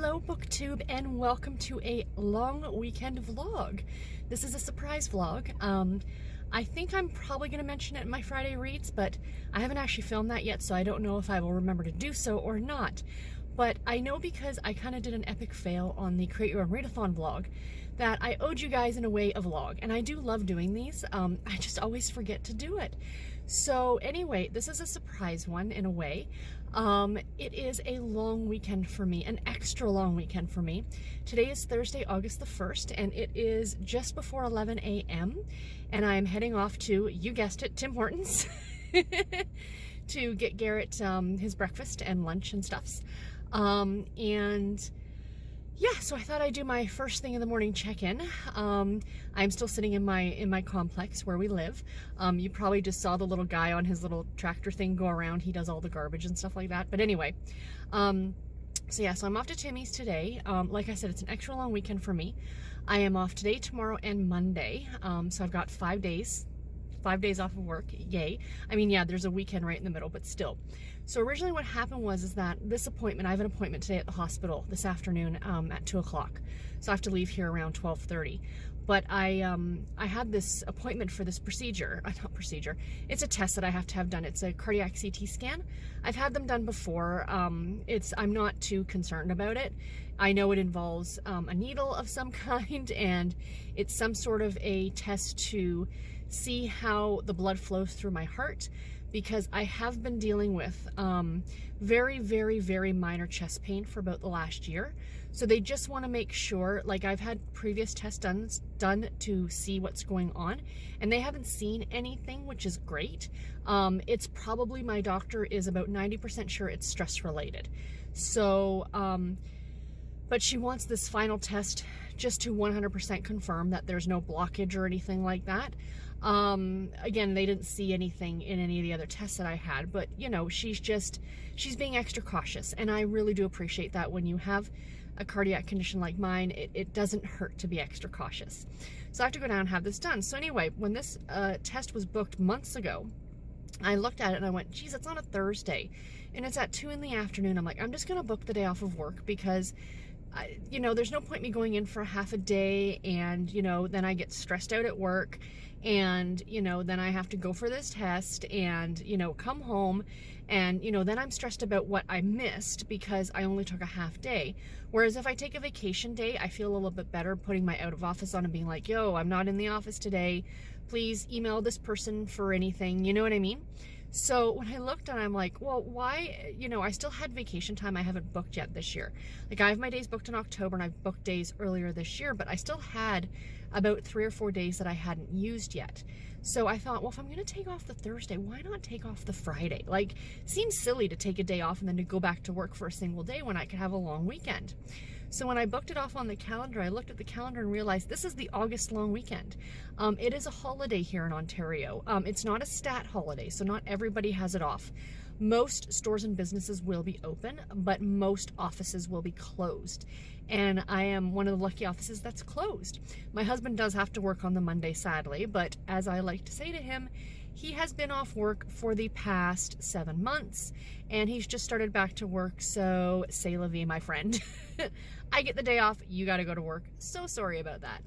Hello BookTube and welcome to a long weekend vlog. This is a surprise vlog. I think I'm probably going to mention it in my Friday reads, but I haven't actually filmed that yet, so I don't know if I will remember to do so or not. But I know because I kind of did an epic fail on the Create Your Own Readathon vlog that I owed you guys in a way a vlog, and I do love doing these. I just always forget to do it. So anyway, this is a surprise one in a way. It is a long weekend for me, an extra long weekend for me. Today is Thursday, August the 1st, and it is just before 11 a.m. and I'm heading off to, you guessed it, Tim Hortons to get Garrett his breakfast and lunch and stuffs. And yeah, so I thought I'd do my first thing in the morning check-in. I'm still sitting in my complex where we live. You probably just saw the little guy on his little tractor thing go around. He does all the garbage and stuff like that. But anyway, so yeah, so I'm off to Timmy's today. Like I said, it's an extra long weekend for me. I am off today, tomorrow, and Monday. So I've got 5 days. 5 days off of work, yay. I mean, yeah, there's a weekend right in the middle, but still. So originally what happened was that this appointment, I have an appointment today at the hospital this afternoon at 2 o'clock. So I have to leave here around 12:30. But I had this appointment for this procedure, not procedure, it's a test that I have to have done. It's a cardiac CT scan. I've had them done before. I'm not too concerned about it. I know it involves a needle of some kind, and it's some sort of a test to see how the blood flows through my heart, because I have been dealing with very, very, very minor chest pain for about the last year. So they just want to make sure, like I've had previous tests done to see what's going on, and they haven't seen anything, which is great. It's probably, my doctor is about 90% sure it's stress related. So, but she wants this final test just to 100% confirm that there's no blockage or anything like that. Again, they didn't see anything in any of the other tests that I had, but you know, she's being extra cautious, and I really do appreciate that. When you have a cardiac condition like mine, it doesn't hurt to be extra cautious. So I have to go down and have this done. So anyway, when this test was booked months ago, I looked at it and I went, geez, it's on a Thursday and it's at 2 in the afternoon. I'm like, I'm just going to book the day off of work, because you know, there's no point me going in for a half a day, and you know, then I get stressed out at work, and you know, then I have to go for this test, and you know, come home, and you know, then I'm stressed about what I missed because I only took a half day. Whereas if I take a vacation day, I feel a little bit better putting my out of office on and being like, yo, I'm not in the office today, please email this person for anything, you know what I mean? So when I looked, and I'm like, well, why, you know, I still had vacation time I haven't booked yet this year. Like, I have my days booked in October, and I've booked days earlier this year, but I still had about 3 or 4 days that I hadn't used yet. So I thought, well, if I'm going to take off the Thursday, why not take off the Friday? Like, seems silly to take a day off and then to go back to work for a single day when I could have a long weekend. So when I booked it off on the calendar, I looked at the calendar and realized this is the August long weekend. It is a holiday here in Ontario. It's not a stat holiday, so not everybody has it off. Most stores and businesses will be open, but most offices will be closed. And I am one of the lucky offices that's closed. My husband does have to work on the Monday, sadly, but as I like to say to him, he has been off work for the past 7 months, and he's just started back to work, so c'est la vie, my friend. I get the day off, you gotta go to work. So sorry about that.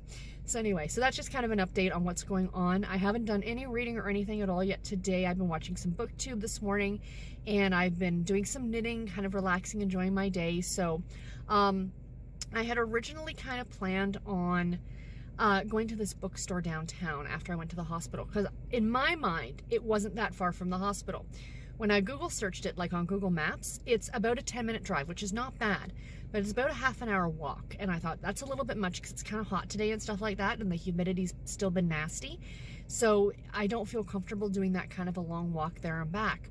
So anyway, so that's just kind of an update on what's going on. I haven't done any reading or anything at all yet today. I've been watching some BookTube this morning, and I've been doing some knitting, kind of relaxing, enjoying my day. So I had originally kind of planned on going to this bookstore downtown after I went to the hospital, because in my mind, it wasn't that far from the hospital. When I Google searched it, like on Google Maps, it's about a 10-minute drive, which is not bad, but it's about a half an hour walk. And I thought that's a little bit much because it's kind of hot today and stuff like that, and the humidity's still been nasty. So I don't feel comfortable doing that kind of a long walk there and back.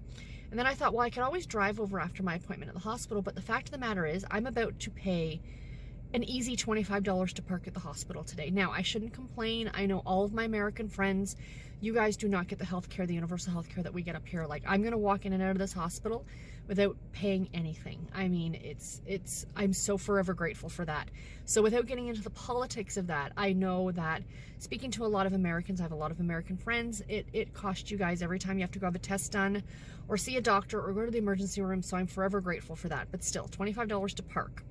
And then I thought, well, I could always drive over after my appointment at the hospital, but the fact of the matter is I'm about to pay an easy $25 to park at the hospital today. Now, I shouldn't complain. I know all of my American friends, you guys do not get the healthcare, the universal healthcare that we get up here. Like, I'm gonna walk in and out of this hospital without paying anything. I mean, I'm so forever grateful for that. So without getting into the politics of that, I know that speaking to a lot of Americans, I have a lot of American friends, it costs you guys every time you have to go have a test done or see a doctor or go to the emergency room. So I'm forever grateful for that. But still, $25 to park.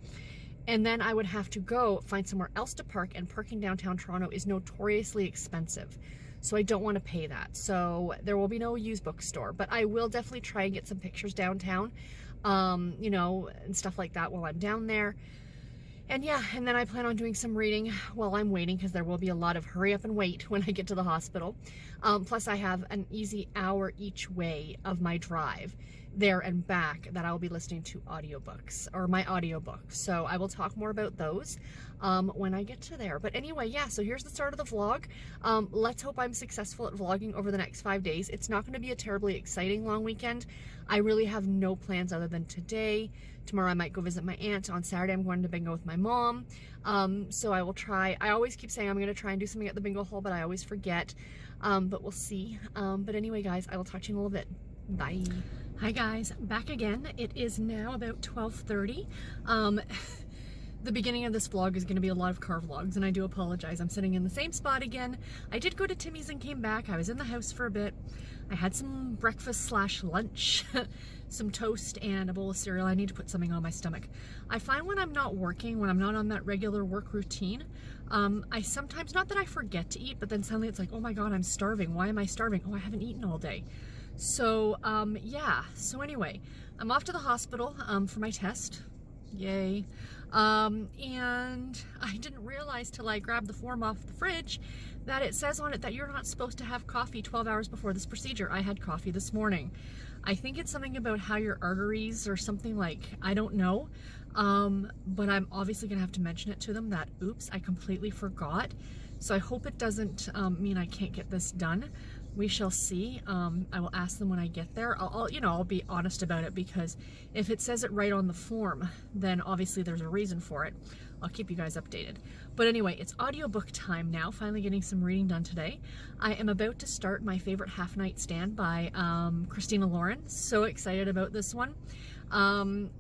And then I would have to go find somewhere else to park, and parking downtown Toronto is notoriously expensive. So I don't want to pay that. So there will be no used bookstore, but I will definitely try and get some pictures downtown, you know, and stuff like that while I'm down there. And yeah, and then I plan on doing some reading while I'm waiting, because there will be a lot of hurry up and wait when I get to the hospital. Plus I have an easy hour each way of my drive there and back that I'll be listening to audiobooks, or my audiobooks. So I will talk more about those when I get to there. But anyway, yeah, so here's the start of the vlog. Let's hope I'm successful at vlogging over the next 5 days. It's not going to be a terribly exciting long weekend. I really have no plans other than today. Tomorrow I might go visit my aunt. On Saturday I'm going to bingo with my mom. So I will try. I always keep saying I'm going to try and do something at the bingo hall, but I always forget. But we'll see. But anyway, guys, I will talk to you in a little bit. Bye. Hi guys, back again. It is now about 12:30. The beginning of this vlog is going to be a lot of car vlogs, and I do apologize. I'm sitting in the same spot again. I did go to Timmy's and came back. I was in the house for a bit. I had some breakfast slash lunch, some toast and a bowl of cereal. I need to put something on my stomach. I find when I'm not working, when I'm not on that regular work routine, I sometimes, not that I forget to eat, but then suddenly it's like, oh my God, I'm starving. Why am I starving? Oh, I haven't eaten all day. So, yeah. So anyway, I'm off to the hospital, for my test. Yay. And I didn't realize till I grabbed the form off the fridge that it says on it that you're not supposed to have coffee 12 hours before this procedure. I had coffee this morning. I think it's something about how your arteries or something, like, I don't know. But I'm obviously gonna have to mention it to them that, oops, I completely forgot. So I hope it doesn't mean I can't get this done. We shall see. I will ask them when I get there. I'll be honest about it, because if it says it right on the form, then obviously there's a reason for it. I'll keep you guys updated. But anyway, it's audiobook time now. Finally getting some reading done today. I am about to start My Favorite Half Night Stand by Christina Lauren. So excited about this one.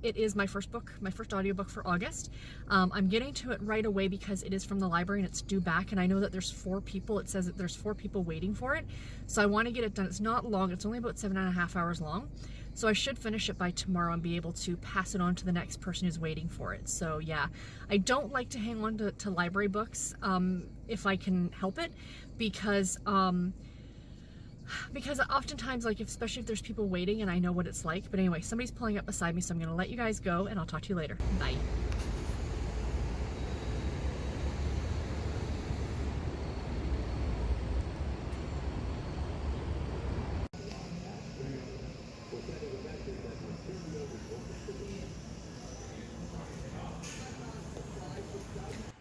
It is my first book, my first audiobook for August. I'm getting to it right away because it is from the library and it's due back, and I know that there's 4 people. It says that there's 4 people waiting for it. So I want to get it done. It's not long. It's only about 7.5 hours long. So I should finish it by tomorrow and be able to pass it on to the next person who's waiting for it. So yeah, I don't like to hang on to library books if I can help it, because oftentimes, like, especially if there's people waiting, and I know what it's like. But anyway, somebody's pulling up beside me, so I'm going to let you guys go, and I'll talk to you later. Bye.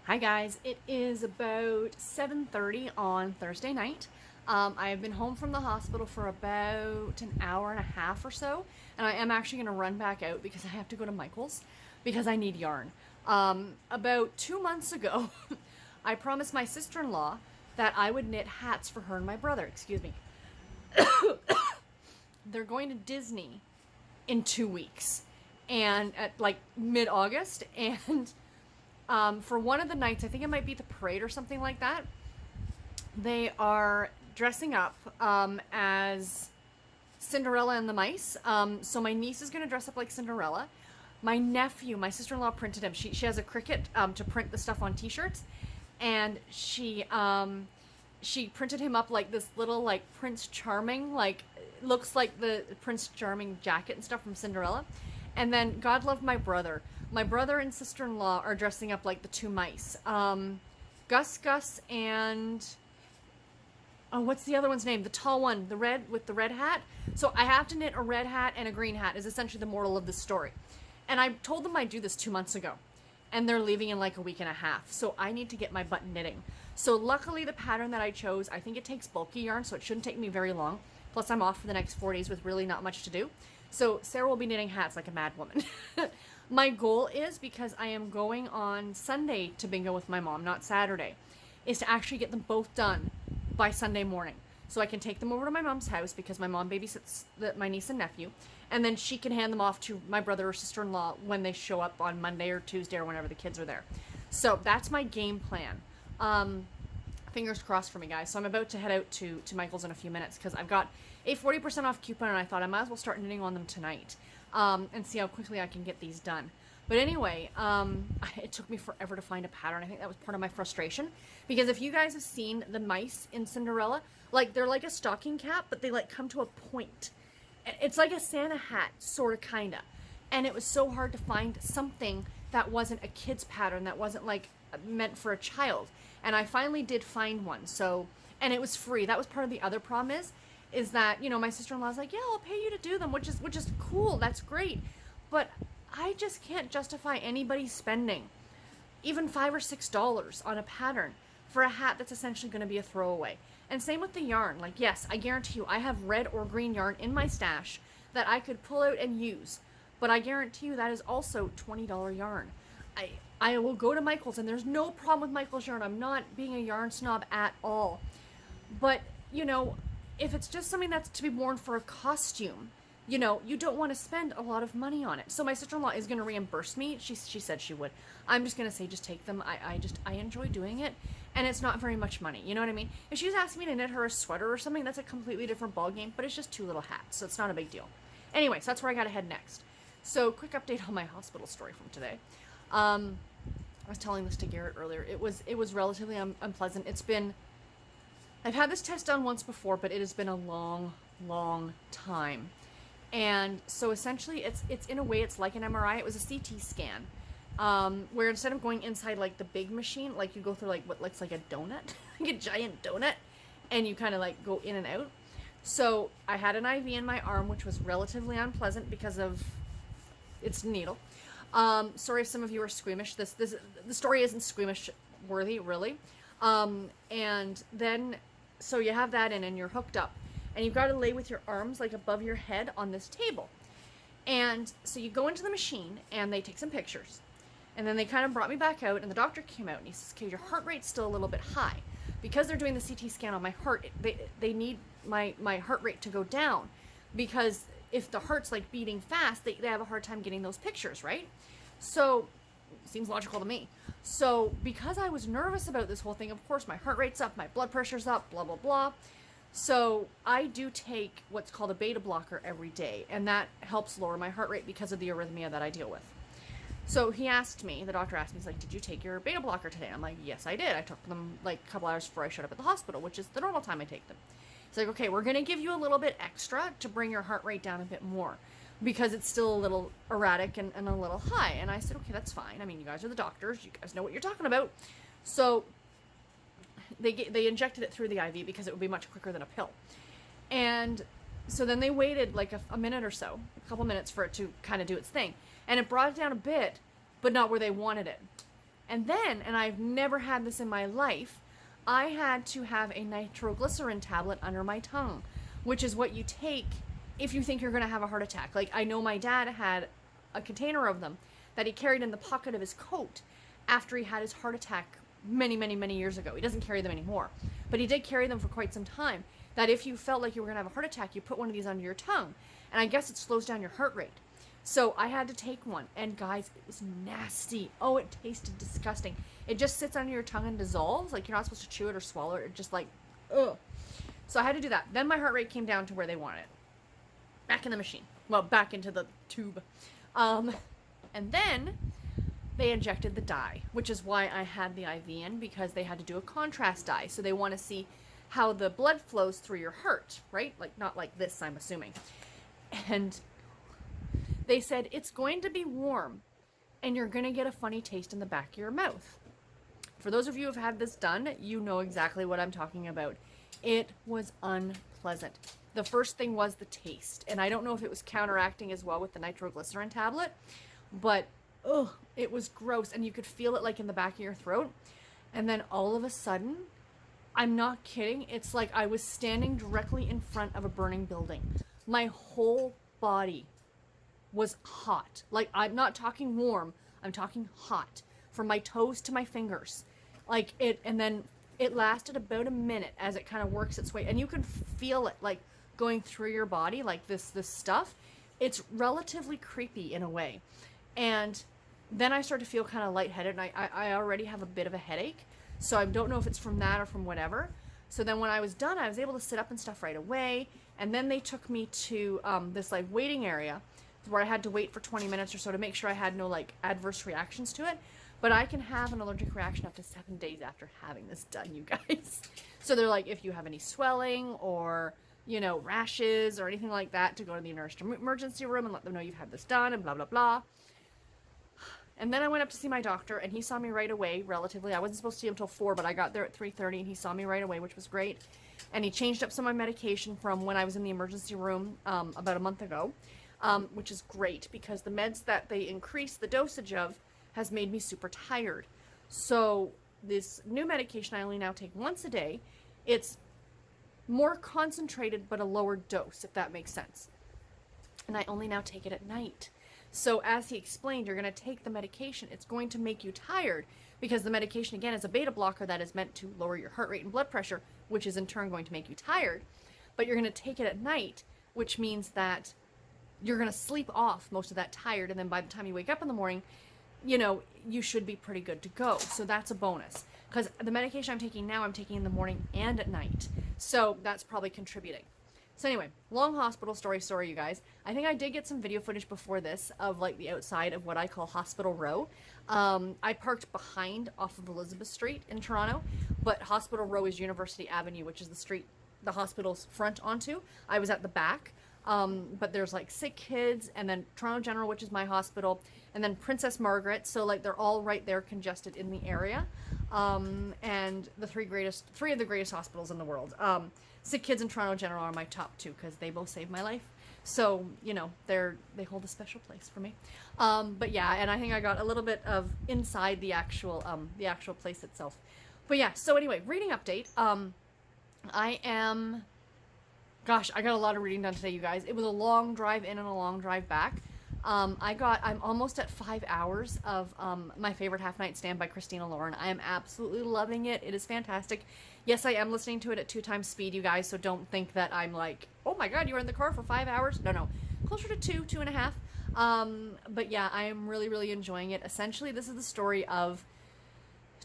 Hi guys, it is about 7:30 on Thursday night. I have been home from the hospital for about an hour and a half or so, and I am actually going to run back out because I have to go to Michael's because I need yarn. About 2 months ago, I promised my sister-in-law that I would knit hats for her and my brother. Excuse me. They're going to Disney in 2 weeks, and at like mid-August, and for one of the nights, I think it might be the parade or something like that, they are dressing up as Cinderella and the Mice. So my niece is going to dress up like Cinderella. My nephew, my sister-in-law printed him. She has a Cricut to print the stuff on t-shirts, and she printed him up like this little, like, Prince Charming, like, looks like the Prince Charming jacket and stuff from Cinderella. And then God love my brother. My brother and sister-in-law are dressing up like the 2 mice. Gus and... oh, what's the other one's name? The tall one, the red, with the red hat. So I have to knit a red hat and a green hat is essentially the moral of the story. And I told them I'd do this 2 months ago. And they're leaving in like a week and a half. So I need to get my butt knitting. So luckily the pattern that I chose, I think it takes bulky yarn, so it shouldn't take me very long. Plus I'm off for the next 4 days with really not much to do. So Sarah will be knitting hats like a mad woman. My goal is, because I am going on Sunday to bingo with my mom, not Saturday, is to actually get them both done by Sunday morning. So I can take them over to my mom's house, because my mom babysits my niece and nephew, and then she can hand them off to my brother or sister-in-law when they show up on Monday or Tuesday or whenever the kids are there. So that's my game plan. Fingers crossed for me, guys. So I'm about to head out to Michael's in a few minutes, because I've got a 40% off coupon, and I thought I might as well start knitting on them tonight, and see how quickly I can get these done. But anyway, it took me forever to find a pattern. I think that was part of my frustration, because if you guys have seen the mice in Cinderella, like they're like a stocking cap, but they like come to a point. It's like a Santa hat, sort of, kind of. And it was so hard to find something that wasn't a kid's pattern, that wasn't like meant for a child. And I finally did find one. So, and it was free. That was part of the other problem is that, you know, my sister-in-law's like, yeah, I'll pay you to do them, which is cool. That's great. But I just can't justify anybody spending even $5 or $6 on a pattern for a hat that's essentially going to be a throwaway. And same with the yarn. Like, yes, I guarantee you, I have red or green yarn in my stash that I could pull out and use. But I guarantee you that is also $20 yarn. I will go to Michael's, and there's no problem with Michael's yarn. I'm not being a yarn snob at all. But, you know, if it's just something that's to be worn for a costume, you know, you don't want to spend a lot of money on it. So my sister-in-law is going to reimburse me. She said she would. I'm just going to say, just take them. I enjoy doing it, and it's not very much money. You know what I mean? If she was asking me to knit her a sweater or something, that's a completely different ballgame, but it's just 2 little hats, so it's not a big deal. Anyway, so that's where I got to head next. So quick update on my hospital story from today. I was telling this to Garrett earlier. It was relatively unpleasant. I've had this test done once before, but it has been a long, long time. And so essentially it's in a way, it's like an MRI. It was a CT scan, where instead of going inside like the big machine, like you go through like what looks like a donut, like a giant donut, and you kind of like go in and out. So I had an IV in my arm, which was relatively unpleasant because of its needle. Sorry if some of you are squeamish. The story isn't squeamish worthy, really. And then, so you have that in and you're hooked up. And you've got to lay with your arms like above your head on this table. And so you go into the machine and they take some pictures. And then they kind of brought me back out, and the doctor came out and he says, okay, your heart rate's still a little bit high. Because they're doing the CT scan on my heart, they need my heart rate to go down. Because if the heart's like beating fast, they have a hard time getting those pictures, right? So, seems logical to me. So, because I was nervous about this whole thing, of course, my heart rate's up, my blood pressure's up, blah, blah, blah. So I do take what's called a beta blocker every day, and that helps lower my heart rate because of the arrhythmia that I deal with. So he asked me, the doctor asked me, he's like, did you take your beta blocker today? I'm like, yes, I did. I took them like a couple hours before I showed up at the hospital, which is the normal time I take them. He's like, okay, we're going to give you a little bit extra to bring your heart rate down a bit more because it's still a little erratic and a little high. And I said, okay, that's fine. I mean, you guys are the doctors. You guys know what you're talking about. So they injected it through the IV because it would be much quicker than a pill. And so then they waited like a minute or so, a couple minutes for it to kind of do its thing. And it brought it down a bit, but not where they wanted it. And then, and I've never had this in my life, I had to have a nitroglycerin tablet under my tongue, which is what you take if you think you're going to have a heart attack. Like, I know my dad had a container of them that he carried in the pocket of his coat after he had his heart attack many, many, many years ago. He doesn't carry them anymore, but he did carry them for quite some time, that if you felt like you were going to have a heart attack, you put one of these under your tongue, and I guess it slows down your heart rate. So I had to take one, and guys, it was nasty. Oh, it tasted disgusting. It just sits under your tongue and dissolves. Like, you're not supposed to chew it or swallow it. It just like, ugh. So I had to do that. Then my heart rate came down to where they wanted it. Back in the machine. Well, back into the tube. And then they injected the dye, which is why I had the IV in, because they had to do a contrast dye. So they want to see how the blood flows through your heart, right? Like, not like this, I'm assuming. And they said, it's going to be warm and you're going to get a funny taste in the back of your mouth. For those of you who have had this done, you know exactly what I'm talking about. It was unpleasant. The first thing was the taste. And I don't know if it was counteracting as well with the nitroglycerin tablet, but ugh, it was gross. And you could feel it like in the back of your throat. And then all of a sudden, I'm not kidding, it's like I was standing directly in front of a burning building. My whole body was hot. Like, I'm not talking warm, I'm talking hot. From my toes to my fingers. Like, and then it lasted about a minute as it kind of works its way. And you can feel it, like, going through your body, like this stuff. It's relatively creepy in a way. And then I start to feel kind of lightheaded, and I already have a bit of a headache. So I don't know if it's from that or from whatever. So then when I was done, I was able to sit up and stuff right away. And then they took me to this like waiting area where I had to wait for 20 minutes or so to make sure I had no like adverse reactions to it. But I can have an allergic reaction up to 7 days after having this done, you guys. So they're like, if you have any swelling or, you know, rashes or anything like that, to go to the emergency room and let them know you've had this done and blah, blah, blah. And then I went up to see my doctor, and he saw me right away, relatively. I wasn't supposed to see him until 4, but I got there at 3:30, and he saw me right away, which was great. And he changed up some of my medication from when I was in the emergency room about a month ago, which is great, because the meds that they increased the dosage of has made me super tired. So this new medication I only now take once a day. It's more concentrated, but a lower dose, if that makes sense. And I only now take it at night. So as he explained, you're going to take the medication. It's going to make you tired because the medication, again, is a beta blocker that is meant to lower your heart rate and blood pressure, which is in turn going to make you tired. But you're going to take it at night, which means that you're going to sleep off most of that tired. And then by the time you wake up in the morning, you know, you should be pretty good to go. So that's a bonus, because the medication I'm taking now, I'm taking in the morning and at night. So that's probably contributing. So anyway, long hospital story, you guys. I think I did get some video footage before this of like the outside of what I call Hospital Row. I parked behind off of Elizabeth Street in Toronto, but Hospital Row is University Avenue, which is the street the hospital's front onto. I was at the back, but there's like sick kids, and then Toronto General, which is my hospital, and then Princess Margaret. So like they're all right there congested in the area. And the three of the greatest hospitals in the world. Sick Kids and Toronto General are my top two because they both saved my life. So, you know, they hold a special place for me. But yeah, and I think I got a little bit of inside the actual place itself. But yeah, so anyway, reading update. Gosh, I got a lot of reading done today, you guys. It was a long drive in and a long drive back. I'm almost at 5 hours of my favorite Half Night Stand by Christina Lauren. I am absolutely loving it. It is fantastic. Yes, I am listening to it at 2 times speed, you guys, so don't think that I'm like, oh my god, you were in the car for 5 hours. No. Closer to 2.5. But yeah, I am really, really enjoying it. Essentially, this is the story of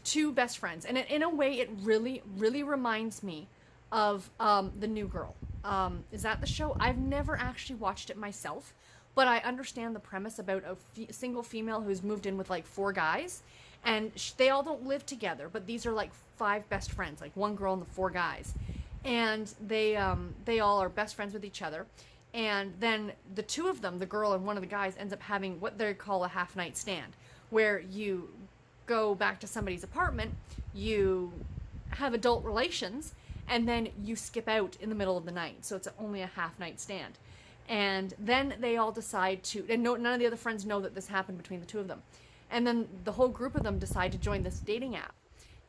two best friends. And in a way, it really, really reminds me of The New Girl. Is that the show? I've never actually watched it myself. But I understand the premise about a single female who's moved in with like 4 guys, and they all don't live together, but these are like 5 best friends, like 1 girl and the 4 guys, and they all are best friends with each other. And then the 2 of them, the girl and one of the guys, ends up having what they call a half night stand, where you go back to somebody's apartment, you have adult relations, and then you skip out in the middle of the night. So it's only a half night stand. And then they all decide to, and none of the other friends know that this happened between the 2 of them. And then the whole group of them decide to join this dating app.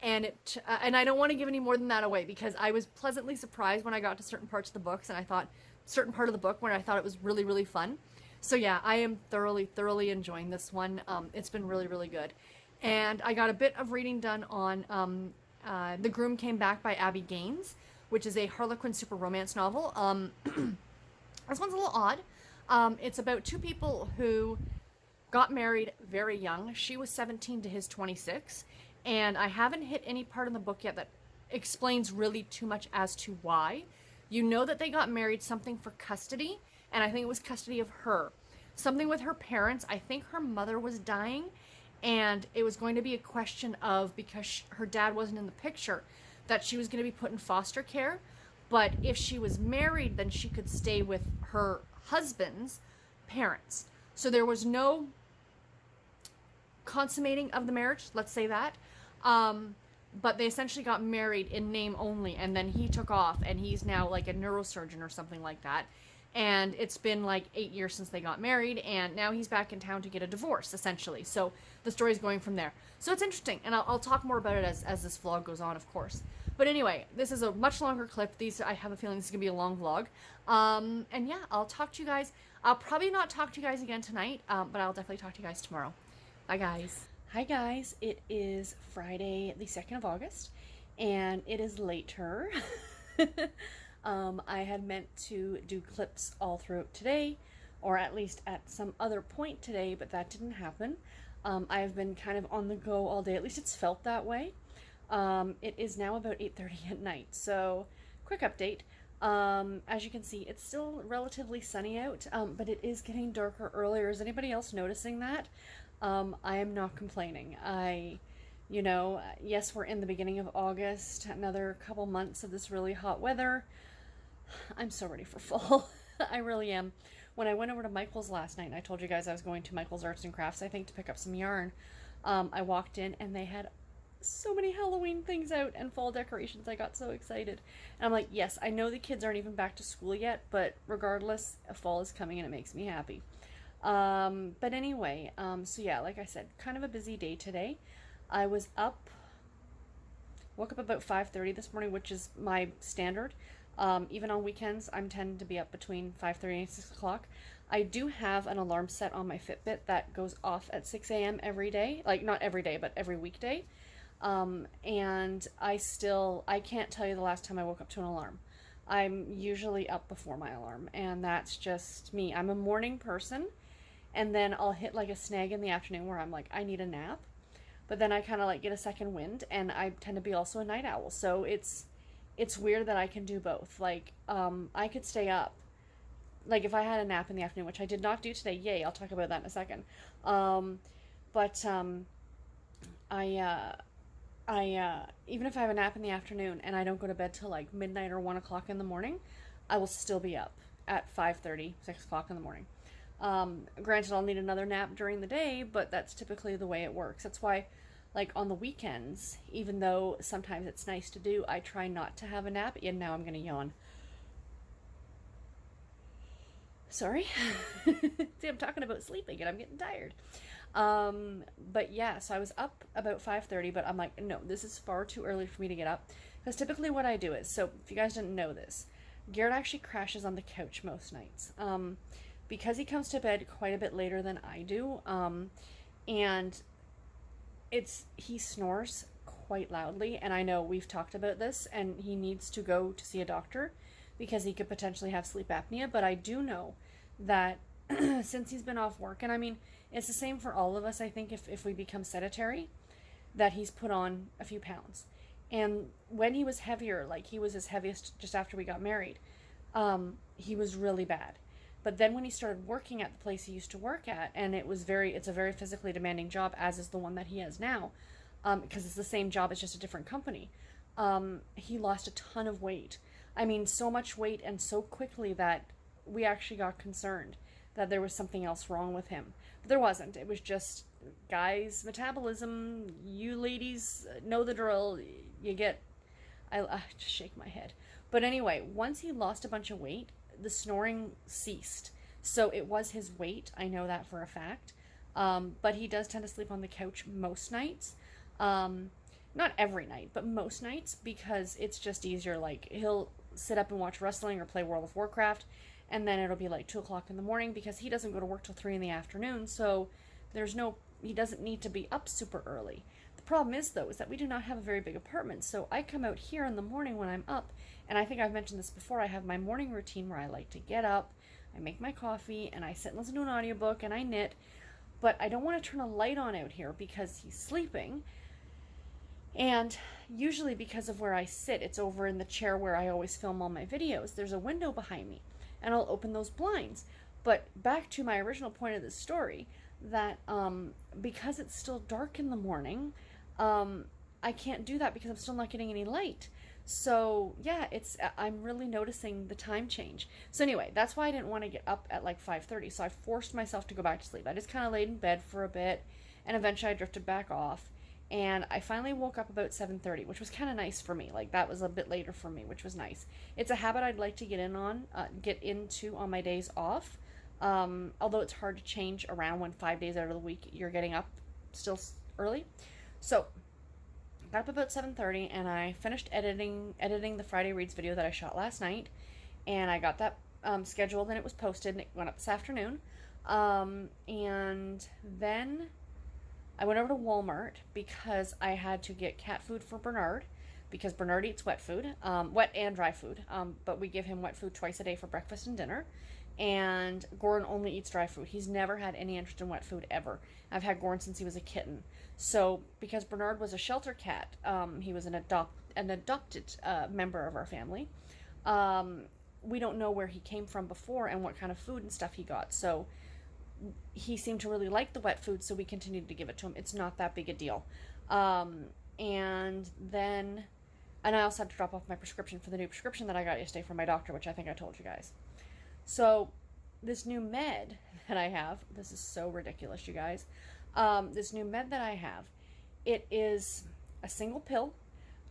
And and I don't want to give any more than that away, because I was pleasantly surprised when I got to certain parts of the books, and I thought, certain part of the book where I thought it was really, really fun. So yeah, I am thoroughly, thoroughly enjoying this one. It's been really, really good. And I got a bit of reading done on The Groom Came Back by Abby Gaines, which is a Harlequin super romance novel. This one's a little odd. It's about 2 people who got married very young. She was 17 to his 26. And I haven't hit any part in the book yet that explains really too much as to why. You know that they got married, something for custody, and I think it was custody of her. Something with her parents. I think her mother was dying, and it was going to be a question of, because her dad wasn't in the picture, that she was going to be put in foster care. But if she was married, then she could stay with her husband's parents. So there was no consummating of the marriage, let's say that. But they essentially got married in name only, and then he took off, and he's now like a neurosurgeon or something like that. And it's been like 8 years since they got married, and now he's back in town to get a divorce, essentially. So the story's going from there. So it's interesting, and I'll talk more about it as this vlog goes on, of course. But anyway, this is a much longer clip. I have a feeling this is going to be a long vlog. And yeah, I'll talk to you guys. I'll probably not talk to you guys again tonight, but I'll definitely talk to you guys tomorrow. Bye, guys. Hi, guys. It is Friday, the 2nd of August, and it is later. I had meant to do clips all throughout today, or at least at some other point today, but that didn't happen. I have been kind of on the go all day. At least it's felt that way. It is now about 8:30 at night. So, quick update. As you can see, it's still relatively sunny out, but it is getting darker earlier. Is anybody else noticing that? I am not complaining. Yes, we're in the beginning of August, another couple months of this really hot weather. I'm so ready for fall. I really am. When I went over to Michael's last night, and I told you guys I was going to Michael's Arts and Crafts, I think, to pick up some yarn. I walked in and they had so many Halloween things out and fall decorations. I got so excited. And I'm like, yes, I know the kids aren't even back to school yet, but regardless, fall is coming and it makes me happy. But anyway, so yeah, like I said, kind of a busy day today. I was up, woke up about 5:30 this morning, which is my standard. Even on weekends, I'm tend to be up between 5:30 and 6 o'clock. I do have an alarm set on my Fitbit that goes off at 6 a.m. every day. Like, not every day, but every weekday. And I can't tell you the last time I woke up to an alarm. I'm usually up before my alarm, and that's just me. I'm a morning person, and then I'll hit like a snag in the afternoon where I'm like, I need a nap. But then I kind of like get a second wind, and I tend to be also a night owl. So it's weird that I can do both. Like, I could stay up. Like, if I had a nap in the afternoon, which I did not do today, yay, I'll talk about that in a second. But I even if I have a nap in the afternoon and I don't go to bed till like midnight or 1 o'clock in the morning, I will still be up at 5:30, 6 o'clock in the morning. Granted, I'll need another nap during the day, but that's typically the way it works. That's why, like, on the weekends, even though sometimes it's nice to do, I try not to have a nap. And now I'm going to yawn. Sorry. See, I'm talking about sleeping and I'm getting tired. But yeah, so I was up about 5:30, but I'm like, no, this is far too early for me to get up. Because typically what I do is, so if you guys didn't know this, Garrett actually crashes on the couch most nights. Because he comes to bed quite a bit later than I do, and he snores quite loudly, and I know we've talked about this, and he needs to go to see a doctor because he could potentially have sleep apnea, but I do know that since he's been off work, and I mean, it's the same for all of us, I think, if we become sedentary, that he's put on a few pounds. And when he was heavier, like he was his heaviest just after we got married, he was really bad. But then when he started working at the place he used to work at, and it's a very physically demanding job, as is the one that he has now, because it's the same job, it's just a different company, he lost a ton of weight. I mean, so much weight and so quickly that we actually got concerned that there was something else wrong with him. But there wasn't. It was just, guys, metabolism, you ladies know the drill. I just shake my head. But anyway, once he lost a bunch of weight, the snoring ceased. So it was his weight. I know that for a fact. But he does tend to sleep on the couch most nights. Not every night, but most nights, because it's just easier. Like, he'll sit up and watch wrestling or play World of Warcraft, and then it'll be like 2 o'clock in the morning because he doesn't go to work till 3 in the afternoon. So he doesn't need to be up super early. The problem is, though, is that we do not have a very big apartment. So I come out here in the morning when I'm up, and I think I've mentioned this before. I have my morning routine where I like to get up, I make my coffee, and I sit and listen to an audiobook, and I knit. But I don't want to turn a light on out here because he's sleeping. And usually because of where I sit, it's over in the chair where I always film all my videos. There's a window behind me, and I'll open those blinds. But back to my original point of the story, that because it's still dark in the morning, I can't do that because I'm still not getting any light. So yeah, I'm really noticing the time change. So anyway, that's why I didn't want to get up at like 5:30. So I forced myself to go back to sleep. I just kind of laid in bed for a bit, and eventually I drifted back off. And I finally woke up about 7:30, which was kind of nice for me. Like, that was a bit later for me, which was nice. It's a habit I'd like to get into on my days off. Although it's hard to change around when 5 days out of the week you're getting up still early. So got up about 7:30, and I finished editing the Friday Reads video that I shot last night, and I got that scheduled, and it was posted, and it went up this afternoon. And then I went over to Walmart because I had to get cat food for Bernard, because Bernard eats wet food, wet and dry food, but we give him wet food twice a day for breakfast and dinner, and Gordon only eats dry food. He's never had any interest in wet food ever. I've had Gordon since he was a kitten. So because Bernard was a shelter cat, he was an adopted member of our family, We don't know where he came from before and what kind of food and stuff he got. So he seemed to really like the wet food, so we continued to give it to him. It's not that big a deal. And then, and I also had to drop off my prescription for the new prescription that I got yesterday from my doctor, which I think I told you guys. So this new med that I have, this is so ridiculous, you guys. This new med that I have, it is a single pill.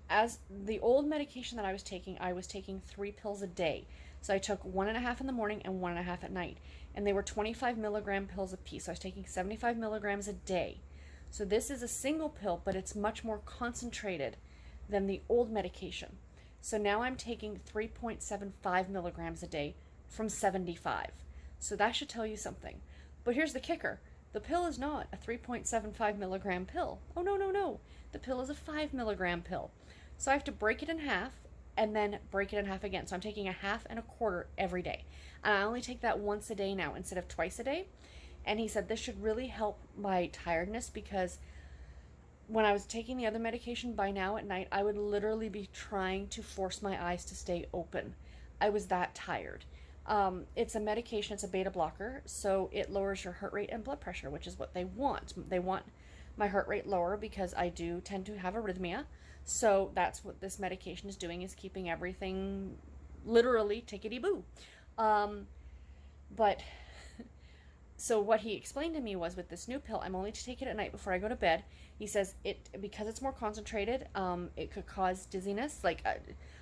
As the old medication that I was taking 3 pills a day. So I took 1.5 in the morning and 1.5 at night. And they were 25 milligram pills a piece. So I was taking 75 milligrams a day. So this is a single pill, but it's much more concentrated than the old medication. So now I'm taking 3.75 milligrams a day from 75. So that should tell you something. But here's the kicker. The pill is not a 3.75 milligram pill. Oh, no, no, no. The pill is a 5 milligram pill. So I have to break it in half and then break it in half again. So I'm taking 1/2 and 1/4 every day. And I only take that once a day now instead of twice a day. And he said this should really help my tiredness, because when I was taking the other medication, by now at night, I would literally be trying to force my eyes to stay open. I was that tired. It's a medication, it's a beta blocker, so it lowers your heart rate and blood pressure, which is what they want. They want my heart rate lower because I do tend to have arrhythmia. So that's what this medication is doing, is keeping everything literally tickety-boo. But so what he explained to me was, with this new pill, I'm only to take it at night before I go to bed. He says because it's more concentrated, it could cause dizziness. Like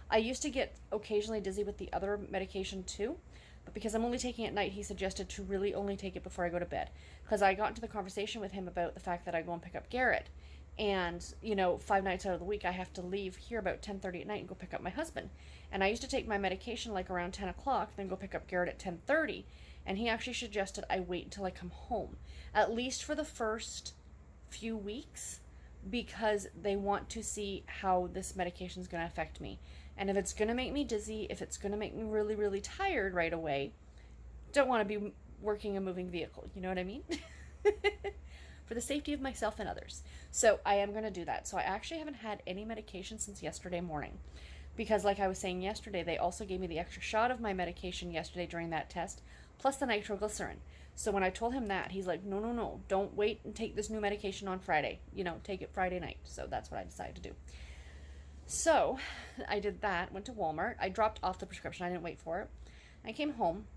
I used to get occasionally dizzy with the other medication too, but because I'm only taking it at night, he suggested to really only take it before I go to bed. Because I got into the conversation with him about the fact that I go and pick up Garrett, and 5 nights out of the week I have to leave here about 10:30 at night and go pick up my husband. And I used to take my medication like around 10 o'clock, then go pick up Garrett at 10:30. And he actually suggested I wait until I come home, at least for the first few weeks, because they want to see how this medication is going to affect me. And if it's going to make me dizzy, if it's going to make me really, really tired right away, don't want to be working a moving vehicle. You know what I mean? For the safety of myself and others. So I am going to do that. So I actually haven't had any medication since yesterday morning. Because like I was saying yesterday, they also gave me the extra shot of my medication yesterday during that test, plus the nitroglycerin. So when I told him that, he's like, no, don't wait and take this new medication on Friday. Take it Friday night. So that's what I decided to do. So I did that, went to Walmart. I dropped off the prescription. I didn't wait for it. I came home,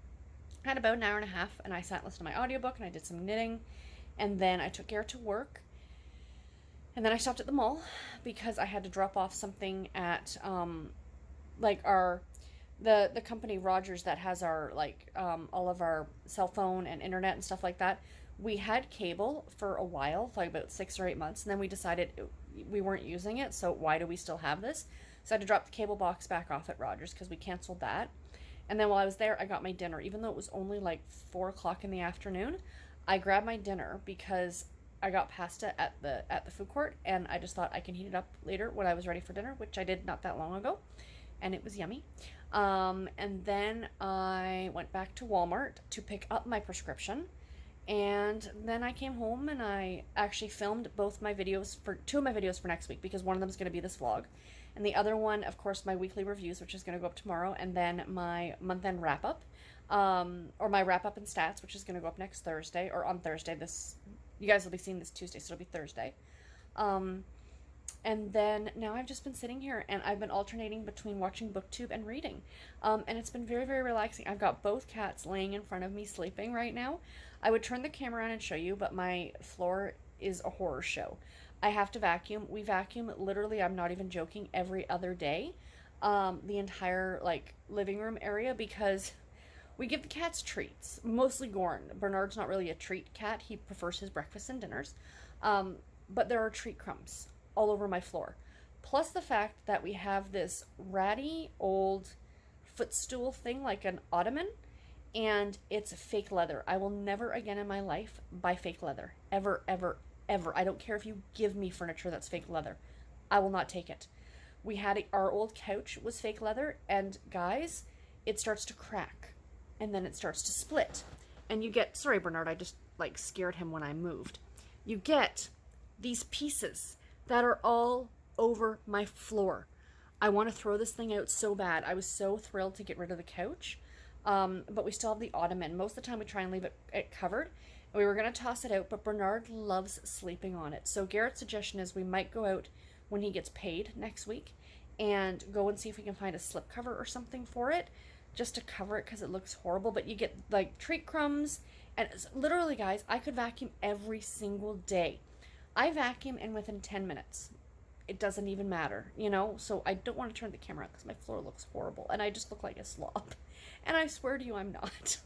had about an hour and a half, and I sat and listened to my audiobook, and I did some knitting. And then I took Garrett to work. And then I stopped at the mall because I had to drop off something at the company Rogers that has our all of our cell phone and internet and stuff like that. We had cable for a while, like about 6 or 8 months, and then we decided we weren't using it, so why do we still have this? So I had to drop the cable box back off at Rogers because we canceled that. And then while I was there, I got my dinner. Even though it was only like 4 o'clock in the afternoon, I grabbed my dinner because I got pasta at the food court, and I just thought I can heat it up later when I was ready for dinner, which I did not that long ago, and it was yummy. And then I went back to Walmart to pick up my prescription, and then I came home and I actually filmed two of my videos for next week, because one of them is going to be this vlog, and the other one, of course, my weekly reviews, which is going to go up tomorrow, and then my month-end wrap-up, or my wrap-up and stats, which is going to go up next Thursday, or on Thursday. You guys will be seeing this Tuesday, so it'll be Thursday. And then now I've just been sitting here, and I've been alternating between watching BookTube and reading. And it's been very, very relaxing. I've got both cats laying in front of me sleeping right now. I would turn the camera on and show you, but my floor is a horror show. I have to vacuum. We vacuum literally, I'm not even joking, every other day. The entire living room area, because we give the cats treats, mostly Gorn. Bernard's not really a treat cat. He prefers his breakfasts and dinners. But there are treat crumbs all over my floor. Plus the fact that we have this ratty old footstool thing, like an ottoman, and it's fake leather. I will never again in my life buy fake leather. Ever, ever, ever. I don't care if you give me furniture that's fake leather. I will not take it. Our old couch was fake leather, and guys, it starts to crack. And then it starts to split. And you get, sorry Bernard, I just scared him when I moved. You get these pieces that are all over my floor. I want to throw this thing out so bad. I was so thrilled to get rid of the couch. But we still have the ottoman. Most of the time we try and leave it covered. And we were going to toss it out, but Bernard loves sleeping on it. So Garrett's suggestion is we might go out when he gets paid next week and go and see if we can find a slipcover or something for it just to cover it because it looks horrible. But you get like treat crumbs. And literally, guys, I could vacuum every single day. I vacuum and within 10 minutes. It doesn't even matter, you know? So I don't want to turn the camera on because my floor looks horrible and I just look like a slob. And I swear to you, I'm not.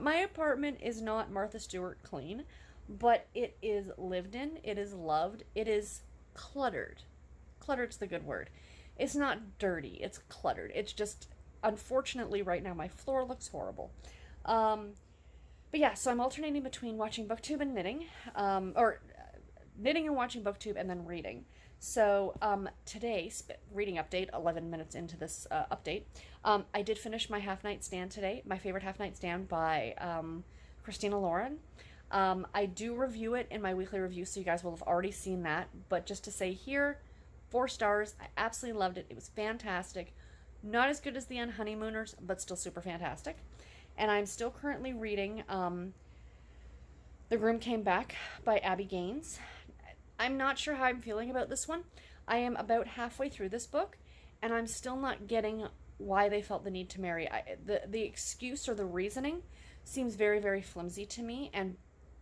My apartment is not Martha Stewart clean, but it is lived in, it is loved, it is cluttered. Cluttered's the good word. It's not dirty, it's cluttered. It's just, unfortunately, right now my floor looks horrible. But yeah, so I'm alternating between watching BookTube and knitting, or knitting and watching BookTube and then reading. So today, reading update, 11 minutes into this update, I did finish my Half Night Stand today, my favorite Half Night Stand by Christina Lauren. I do review it in my weekly review, so you guys will have already seen that. But just to say here, 4 stars. I absolutely loved it. It was fantastic. Not as good as the Unhoneymooners, but still super fantastic. And I'm still currently reading The Groom Came Back by Abby Gaines. I'm not sure how I'm feeling about this one. I am about halfway through this book, and I'm still not getting why they felt the need to marry. The excuse or the reasoning seems very, very flimsy to me, and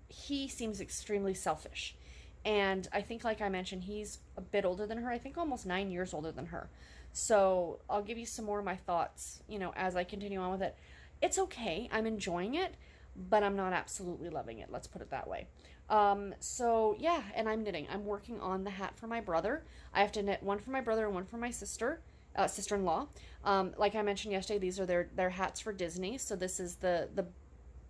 he seems extremely selfish. And I think, like I mentioned, he's a bit older than her. I think almost 9 years older than her. So I'll give you some more of my thoughts, you know, as I continue on with it. It's okay. I'm enjoying it, but I'm not absolutely loving it. Let's put it that way. So yeah, and I'm knitting. I'm working on the hat for my brother. I have to knit one for my brother and one for my sister-in-law. Like I mentioned yesterday, these are their hats for Disney. So this is the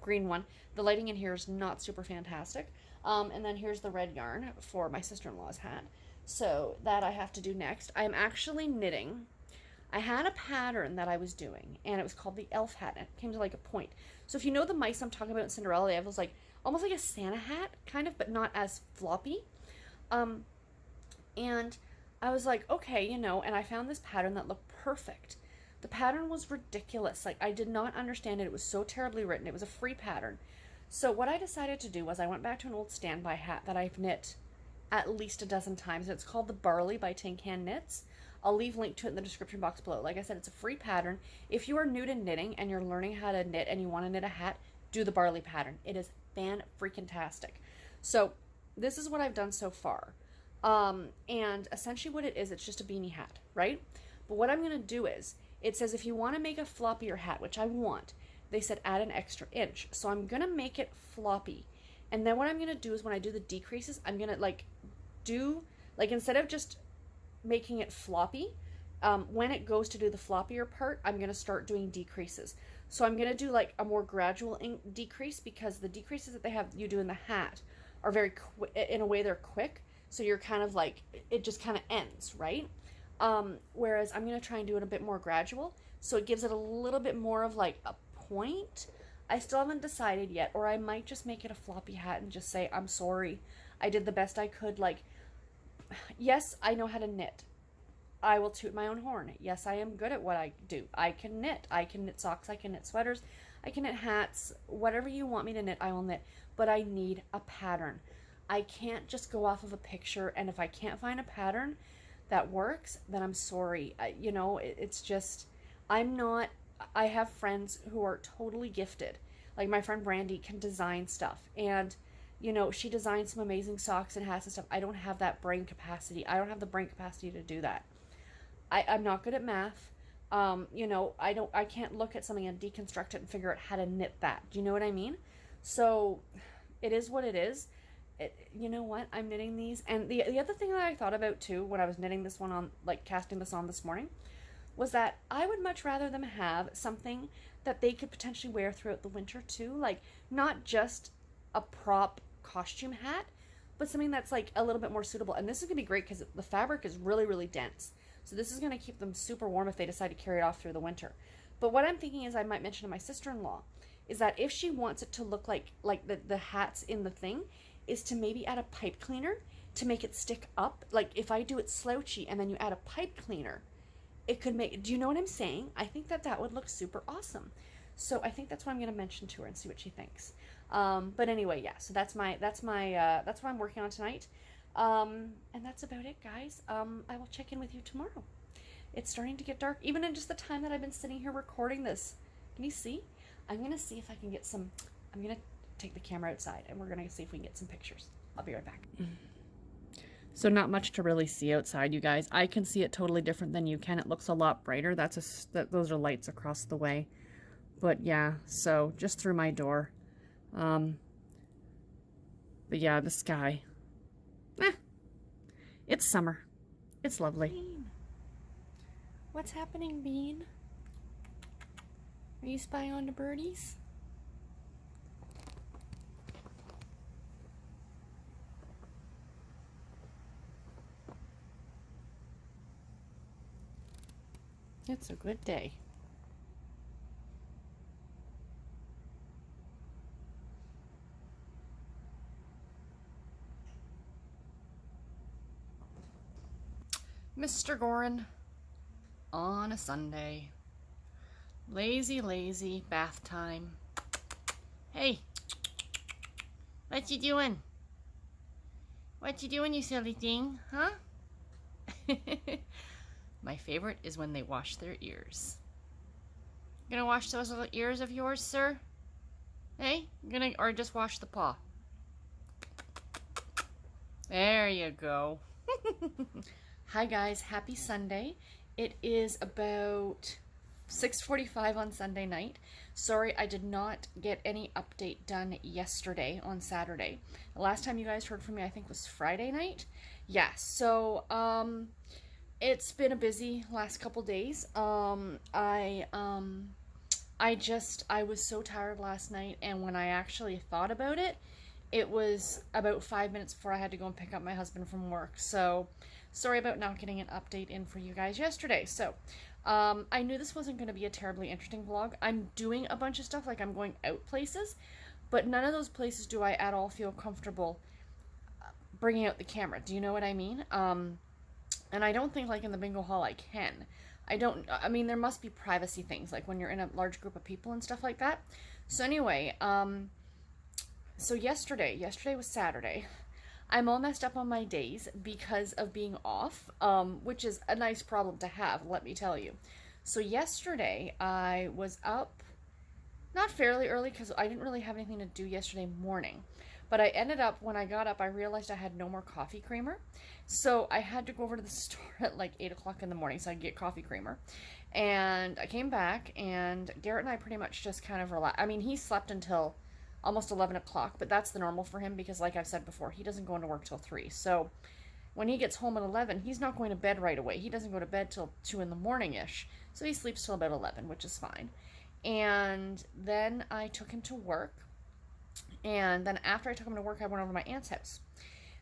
green one. The lighting in here is not super fantastic. And then here's the red yarn for my sister-in-law's hat. So that I have to do next. I'm actually knitting. I had a pattern that I was doing, and it was called the elf hat, and it came to like a point. So if you know the mice I'm talking about in Cinderella, they have those like almost like a Santa hat, kind of, but not as floppy. And I was like, okay, you know, and I found this pattern that looked perfect. The pattern was ridiculous. Like, I did not understand it. It was so terribly written. It was a free pattern. So what I decided to do was I went back to an old standby hat that I've knit at least a dozen times. It's called the Barley by Tin Can Knits. I'll leave a link to it in the description box below. Like I said, it's a free pattern. If you are new to knitting and you're learning how to knit and you want to knit a hat, do the Barley pattern. It is fan-freaking-tastic. So this is what I've done so far. And essentially what it is, it's just a beanie hat, right? But what I'm going to do is, it says if you want to make a floppier hat, which I want, they said add an extra inch. So I'm going to make it floppy. And then what I'm going to do is when I do the decreases, I'm going to instead of just making it floppy, when it goes to do the floppier part, I'm going to start doing decreases. So I'm going to do like a more gradual decrease, because the decreases that they have you do in the hat are very quick. In a way, they're quick. So you're kind of like, it just kind of ends, right? Whereas I'm going to try and do it a bit more gradual. So it gives it a little bit more of like a point. I still haven't decided yet, or I might just make it a floppy hat and just say, I'm sorry. I did the best I could. Like, yes, I know how to knit. I will toot my own horn. Yes, I am good at what I do. I can knit. I can knit socks. I can knit sweaters. I can knit hats. Whatever you want me to knit, I will knit. But I need a pattern. I can't just go off of a picture, and if I can't find a pattern that works, then I'm sorry. It's just, I have friends who are totally gifted. Like my friend Brandy can design stuff, and she designs some amazing socks and hats and stuff. I don't have that brain capacity. I don't have the brain capacity to do that. I'm not good at math. I can't look at something and deconstruct it and figure out how to knit that. Do you know what I mean? So it is what it is. You know what? I'm knitting these. And the other thing that I thought about too when I was knitting this one on, like casting this on this morning, was that I would much rather them have something that they could potentially wear throughout the winter too. Like, not just a prop costume hat, but something that's like a little bit more suitable. And this is going to be great because the fabric is really, really dense. So this is going to keep them super warm if they decide to carry it off through the winter. But what I'm thinking is, I might mention to my sister-in-law, is that if she wants it to look like the hats in the thing, is to maybe add a pipe cleaner to make it stick up. Like if I do it slouchy and then you add a pipe cleaner, it could make, do you know what I'm saying? I think that that would look super awesome. So I think that's what I'm going to mention to her and see what she thinks. But anyway, yeah, so that's what I'm working on tonight. And that's about it, guys. I will check in with you tomorrow. It's starting to get dark, even in just the time that I've been sitting here recording this. Can you see? I'm going to see if I can get some, I'm going to take the camera outside and we're going to see if we can get some pictures. I'll be right back. So not much to really see outside, you guys. I can see it totally different than you can. It looks a lot brighter. Those are lights across the way. But yeah, so just through my door. But yeah, the sky. It's summer. It's lovely. Bean. What's happening, Bean? Are you spying on the birdies? It's a good day. Mr. Gorin on a Sunday. Lazy, lazy bath time. Hey, what you doing? What you doing, you silly thing, huh? My favorite is when they wash their ears. Gonna wash those little ears of yours, sir? Hey, or just wash the paw? There you go. Hi guys, happy Sunday. It is about 6:45 on Sunday night. Sorry, I did not get any update done yesterday on Saturday. The last time you guys heard from me, I think, was Friday night. Yeah, so it's been a busy last couple days. I was so tired last night, and when I actually thought about it, it was about 5 minutes before I had to go and pick up my husband from work. So sorry about not getting an update in for you guys yesterday. So I knew this wasn't going to be a terribly interesting vlog. I'm doing a bunch of stuff, like I'm going out places, but none of those places do I at all feel comfortable bringing out the camera. Do you know what I mean? And I don't think, like, in the bingo hall I can. I mean, there must be privacy things, like when you're in a large group of people and stuff like that. So anyway, so yesterday was Saturday. I'm all messed up on my days because of being off, which is a nice problem to have, let me tell you. So yesterday I was up, not fairly early because I didn't really have anything to do yesterday morning. But I ended up, when I got up, I realized I had no more coffee creamer. So I had to go over to the store at like 8 o'clock in the morning so I could get coffee creamer. And I came back, and Garrett and I pretty much just kind of relaxed. I mean, he slept until almost 11 o'clock, but that's the normal for him because, like I've said before, he doesn't go into work till 3. So when he gets home at 11, he's not going to bed right away. He doesn't go to bed till 2 in the morning-ish. So he sleeps till about 11, which is fine. And then I took him to work. And then after I took him to work, I went over to my aunt's house.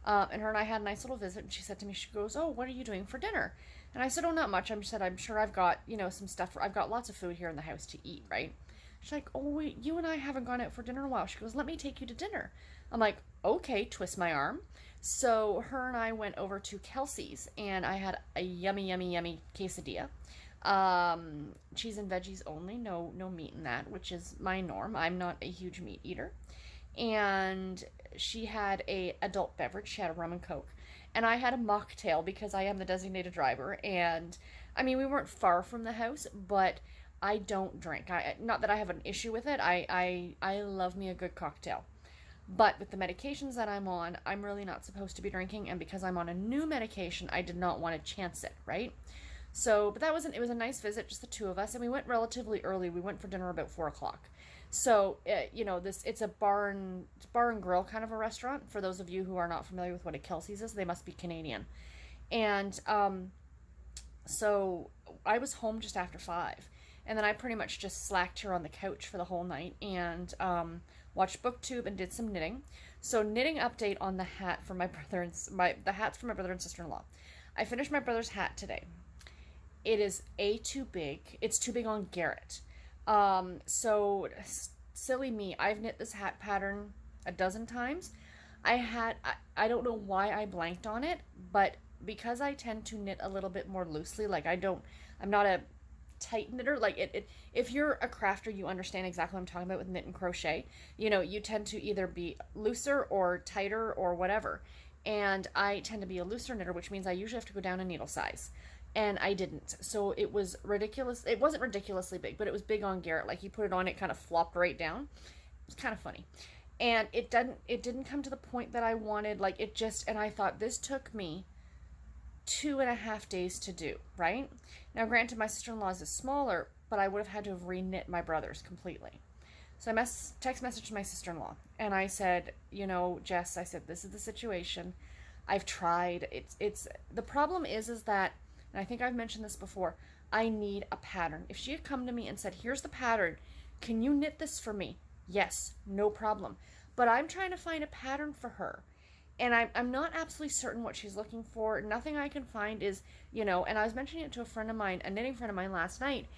And her and I had a nice little visit, and she said to me, she goes, "Oh, what are you doing for dinner?" And I said, "Oh, not much." I'm sure I've got, some stuff. I've got lots of food here in the house to eat, right? She's like, "Oh, wait, you and I haven't gone out for dinner in a while." She goes, "Let me take you to dinner." I'm like, "Okay," twist my arm. So her and I went over to Kelsey's, and I had a yummy, yummy, yummy quesadilla. Cheese and veggies only, no meat in that, which is my norm. I'm not a huge meat eater. And she had a adult beverage. She had a rum and coke, and I had a mocktail because I am the designated driver. And I mean, we weren't far from the house, but I don't drink. Not that I have an issue with it. I love me a good cocktail, but with the medications that I'm on, I'm really not supposed to be drinking. And because I'm on a new medication, I did not want to chance it, right? So, but it was a nice visit, just the two of us, and we went relatively early. We went for dinner about 4 o'clock. So, it's a bar and grill kind of a restaurant. For those of you who are not familiar with what a Kelsey's is, they must be Canadian. And so I was home just after 5. And then I pretty much just slacked here on the couch for the whole night and watched BookTube and did some knitting. So knitting update on the hat for my brother the hats for my brother and sister-in-law. I finished my brother's hat today. It is too big. It's too big on Garrett. So silly me, I've knit this hat pattern a dozen times. I don't know why I blanked on it, but because I tend to knit a little bit more loosely, like I'm not a tight knitter. Like if you're a crafter, you understand exactly what I'm talking about with knit and crochet. You know, you tend to either be looser or tighter or whatever. And I tend to be a looser knitter, which means I usually have to go down a needle size. And I didn't. So it was ridiculous. It wasn't ridiculously big, but it was big on Garrett. Like, you put it on, it kind of flopped right down. It was kind of funny. And it didn't come to the point that I wanted. Like, it just, and I thought, this took me 2.5 days to do, right? Now, granted, my sister-in-law's is smaller, but I would have had to have re-knit my brother's completely. So I text messaged my sister-in-law, and I said, you know, Jess, I said, this is the situation. I've tried. It's the problem is that, and I think I've mentioned this before, I need a pattern. If she had come to me and said, here's the pattern, can you knit this for me? Yes, no problem. But I'm trying to find a pattern for her. And I'm not absolutely certain what she's looking for. Nothing I can find is, you know, and I was mentioning it to a friend of mine, a knitting friend of mine last night,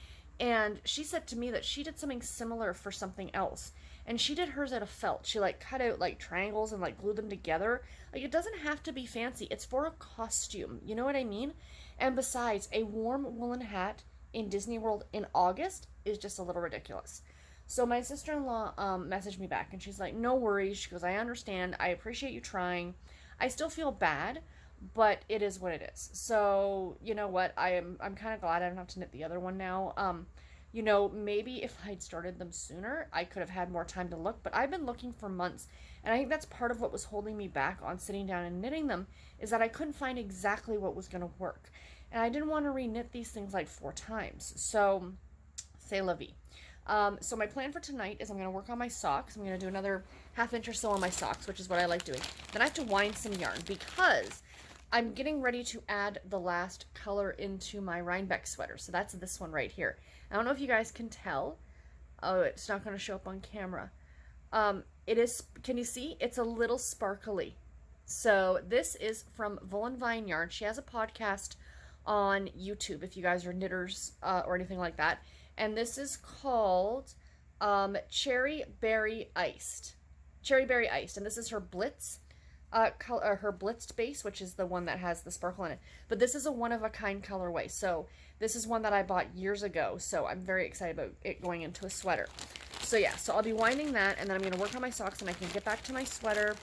and she said to me that she did something similar for something else. And she did hers out of felt. She like cut out like triangles and like glued them together. Like, it doesn't have to be fancy. It's for a costume. You know what I mean? And besides, a warm woolen hat in Disney World in August is just a little ridiculous. So my sister-in-law messaged me back, and she's like, no worries. She goes, I understand. I appreciate you trying. I still feel bad, but it is what it is. So, you know what? I'm kind of glad I don't have to knit the other one now. You know, maybe if I'd started them sooner, I could have had more time to look, but I've been looking for months, and I think that's part of what was holding me back on sitting down and knitting them, is that I couldn't find exactly what was going to work. And I didn't want to re-knit these things like 4 times. So, c'est la vie. So my plan for tonight is I'm going to work on my socks. I'm going to do another ½ inch or so on my socks, which is what I like doing. Then I have to wind some yarn because I'm getting ready to add the last color into my Rhinebeck sweater. So that's this one right here. I don't know if you guys can tell. Oh, it's not going to show up on camera. It is, can you see? It's a little sparkly. So this is from Woolen Vine Yarn. She has a podcast on YouTube if you guys are knitters or anything like that. And this is called Cherry Berry Iced. Cherry Berry Iced. And this is her Blitz color, her blitzed base, which is the one that has the sparkle in it. But this is a one-of-a-kind colorway. So this is one that I bought years ago. So I'm very excited about it going into a sweater. So yeah, so I'll be winding that, and then I'm going to work on my socks, and I can get back to my sweater.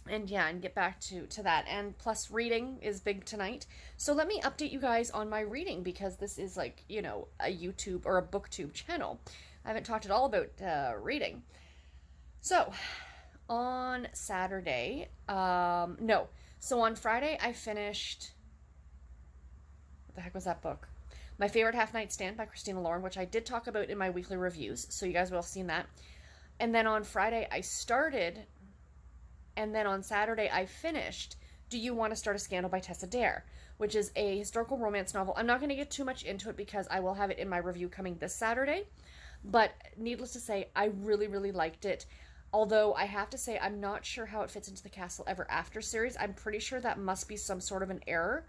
And yeah, and get back to that. And plus, reading is big tonight. So let me update you guys on my reading, because this is like, you know, a YouTube or a booktube channel. I haven't talked at all about reading. So, on Saturday, no. So on Friday, I finished, what the heck was that book? My Favorite Half Night Stand by Christina Lauren, which I did talk about in my weekly reviews. So you guys will have seen that. And then on Friday, I started... And then on Saturday, I finished Do You Want to Start a Scandal by Tessa Dare, which is a historical romance novel. I'm not going to get too much into it because I will have it in my review coming this Saturday. But needless to say, I really, really liked it. Although I have to say, I'm not sure how it fits into the Castle Ever After series. I'm pretty sure that must be some sort of an error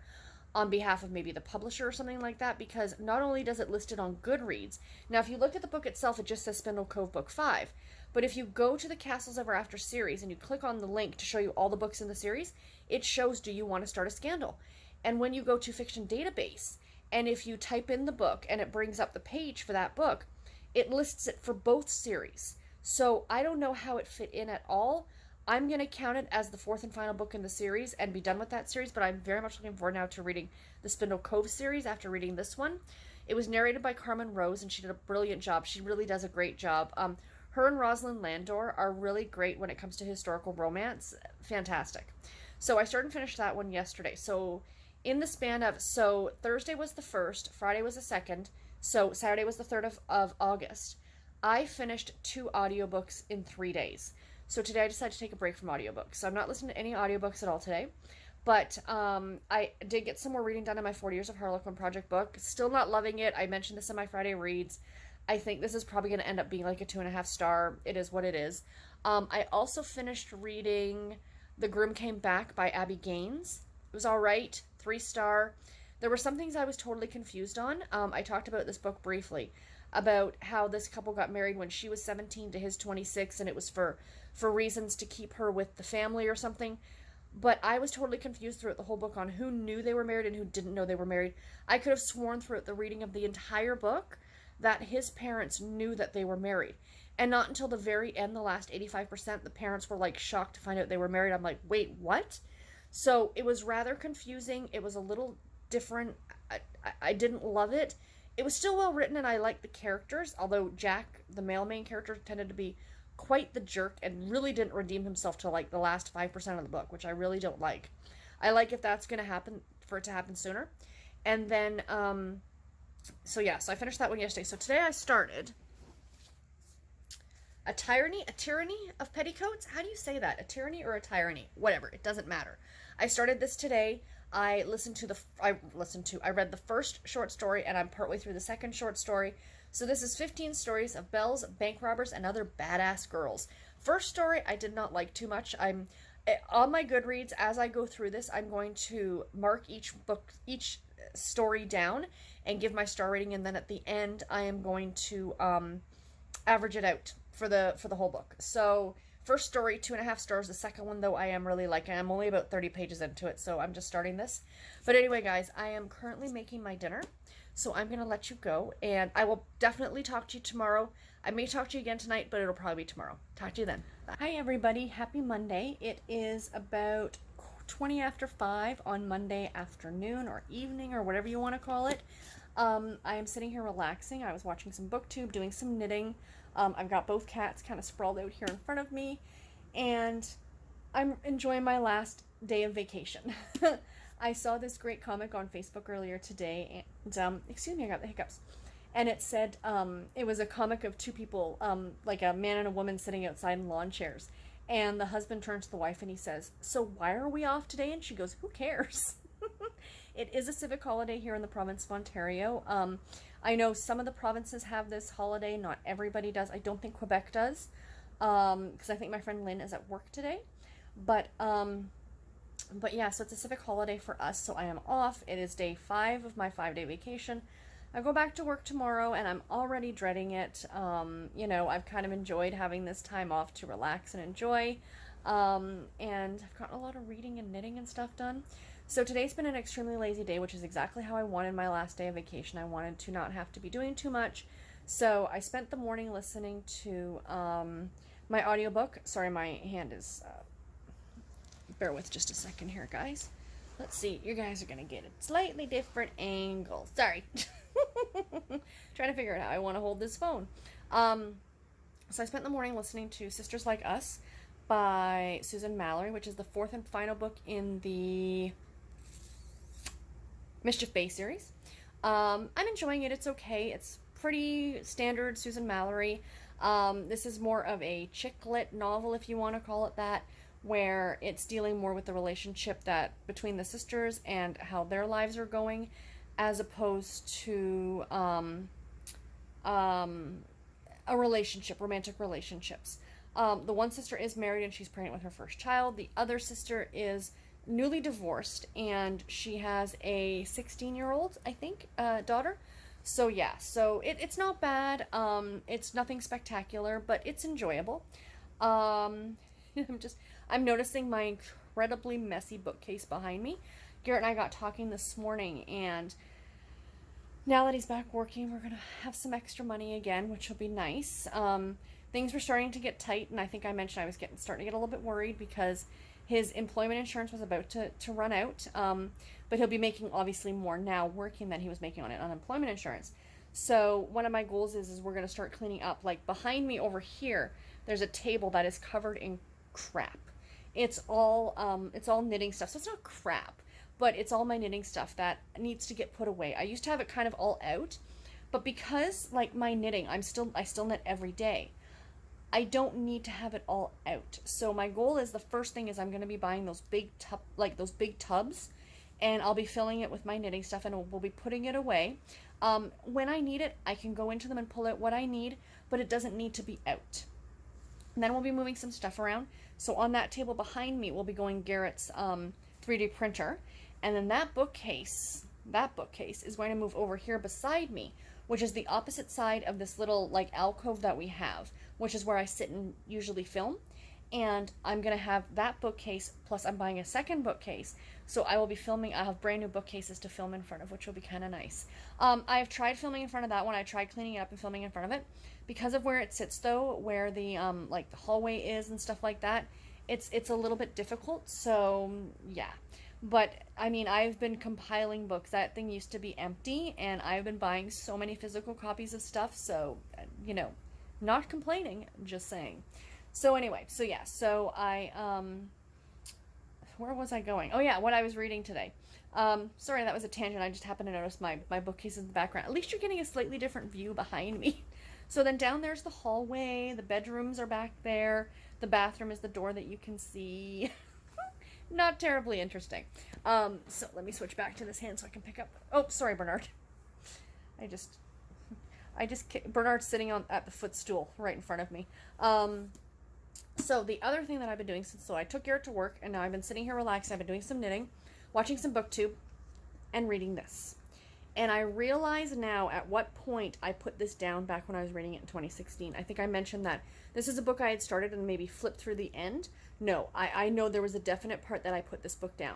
on behalf of maybe the publisher or something like that, because not only does it list it on Goodreads. Now, if you look at the book itself, it just says Spindle Cove Book 5. But if you go to the Castles Ever After series and you click on the link to show you all the books in the series, it shows Do You Want to Start a Scandal? And when you go to Fiction Database, and if you type in the book and it brings up the page for that book, it lists it for both series. So I don't know how it fit in at all. I'm going to count it as the 4th and final book in the series and be done with that series, but I'm very much looking forward now to reading the Spindle Cove series after reading this one. It was narrated by Carmen Rose, and she did a brilliant job. She really does a great job. Her and Rosalind Landor are really great when it comes to historical romance. Fantastic. So I started and finished that one yesterday. So in the span of, so Thursday was the 1st, Friday was the 2nd, so Saturday was the 3rd of August. I finished 2 audiobooks in 3 days. So today I decided to take a break from audiobooks. So I'm not listening to any audiobooks at all today. But I did get some more reading done in my 40 Years of Harlequin Project book. Still not loving it. I mentioned this in my Friday reads. I think this is probably going to end up being like a 2.5 star. It is what it is. I also finished reading The Groom Came Back by Abby Gaines. It was all right. 3 star. There were some things I was totally confused on. I talked about this book briefly. about how this couple got married when she was 17 to his 26, and it was for reasons to keep her with the family or something. But I was totally confused throughout the whole book on who knew they were married and who didn't know they were married. I could have sworn throughout the reading of the entire book that his parents knew that they were married. And not until the very end, the last 85%, the parents were like shocked to find out they were married. I'm like, wait, what? So it was rather confusing. It was a little different. I didn't love it. It was still well written and I liked the characters, although Jack, the male main character, tended to be quite the jerk and really didn't redeem himself till like the last 5% of the book, which I really don't like. I like if that's going to happen, for it to happen sooner. And then, so I finished that one yesterday. So today I started A Tyranny of Petticoats. How do you say that? A tyranny or a tyranny? Whatever, it doesn't matter. I started this today. I read the first short story and I'm partway through the second short story. So this is 15 stories of belles, bank robbers, and other badass girls. First story I did not like too much. I'm on my Goodreads as I go through this. I'm going to mark each story down and give my star rating, and then at the end I am going to average it out for the whole book. So first story, 2.5 stars. The second one, though, I am really liking. I'm only about 30 pages into it, so I'm just starting this. But anyway, guys, I am currently making my dinner. So I'm going to let you go, and I will definitely talk to you tomorrow. I may talk to you again tonight, but it'll probably be tomorrow. Talk to you then. Bye. Hi, everybody. Happy Monday. It is about 20 after 5 on Monday afternoon or evening or whatever you want to call it. I am sitting here relaxing. I was watching some BookTube, doing some knitting. I've got both cats kind of sprawled out here in front of me, and I'm enjoying my last day of vacation. I saw this great comic on Facebook earlier today, and, excuse me, I got the hiccups. And it said, it was a comic of two people, like a man and a woman sitting outside in lawn chairs. And the husband turns to the wife and he says, "So why are we off today?" And she goes, "Who cares?" It is a civic holiday here in the province of Ontario. I know some of the provinces have this holiday, not everybody does. I don't think Quebec does, because I think my friend Lynn is at work today. But yeah, so it's a civic holiday for us, so I am off. It is day 5 of my 5-day vacation. I go back to work tomorrow, and I'm already dreading it. I've kind of enjoyed having this time off to relax and enjoy, and I've gotten a lot of reading and knitting and stuff done. So today's been an extremely lazy day, which is exactly how I wanted my last day of vacation. I wanted to not have to be doing too much, so I spent the morning listening to my audiobook. Sorry, my hand is... bear with just a second here, guys. Let's see. You guys are going to get a slightly different angle. Sorry. Trying to figure out how I want to hold this phone. So I spent the morning listening to Sisters Like Us by Susan Mallory, which is the 4th and final book in the Mischief Bay series. I'm enjoying it. It's okay. It's pretty standard Susan Mallory. This is more of a chick lit novel, if you want to call it that, where it's dealing more with the relationship that between the sisters and how their lives are going, as opposed to romantic relationships. The one sister is married and she's pregnant with her first child. The other sister is newly divorced and she has a 16-year-old, I think, daughter. So yeah, so it's not bad. It's nothing spectacular, but it's enjoyable. I'm noticing my incredibly messy bookcase behind me. Garrett and I got talking this morning, and now that he's back working, we're going to have some extra money again, which will be nice. Things were starting to get tight, and I think I mentioned I was starting to get a little bit worried because his employment insurance was about to run out, but he'll be making obviously more now working than he was making on unemployment insurance. So one of my goals is we're going to start cleaning up. Like behind me over here, there's a table that is covered in crap. It's all knitting stuff, so it's not crap, but it's all my knitting stuff that needs to get put away. I used to have it kind of all out, but because like my knitting, I still knit every day. I don't need to have it all out. So my goal is, the first thing is I'm going to be buying those big tubs, and I'll be filling it with my knitting stuff, and we'll be putting it away. When I need it, I can go into them and pull out what I need, but it doesn't need to be out. And then we'll be moving some stuff around. So on that table behind me will be going Garrett's 3D printer. And then that bookcase is going to move over here beside me, which is the opposite side of this little like alcove that we have, which is where I sit and usually film. And I'm gonna have that bookcase, plus I'm buying a second bookcase, so I will be filming. I have brand new bookcases to film in front of, which will be kind of nice. I've tried filming in front of that one. I tried cleaning it up and filming in front of it. Because of where it sits though, where the like the hallway is and stuff like that, it's a little bit difficult. So yeah, but I mean, I've been compiling books. That thing used to be empty, and I've been buying so many physical copies of stuff. So you know, not complaining, just saying. So anyway, so yeah, so I where was I going? Oh yeah, what I was reading today. Sorry, that was a tangent. I just happened to notice my bookcase in the background. At least you're getting a slightly different view behind me. So then down there's the hallway. The bedrooms are back there. The bathroom is the door that you can see. Not terribly interesting. So let me switch back to this hand so I can pick up. Oh, sorry, Bernard. Bernard's sitting at the footstool right in front of me. So the other thing that I've been doing so I took Garrett to work, and now I've been sitting here relaxed. I've been doing some knitting, watching some booktube, and reading this. And I realize now at what point I put this down back when I was reading it in 2016. I think I mentioned that this is a book I had started and maybe flipped through the end. No, I know there was a definite part that I put this book down.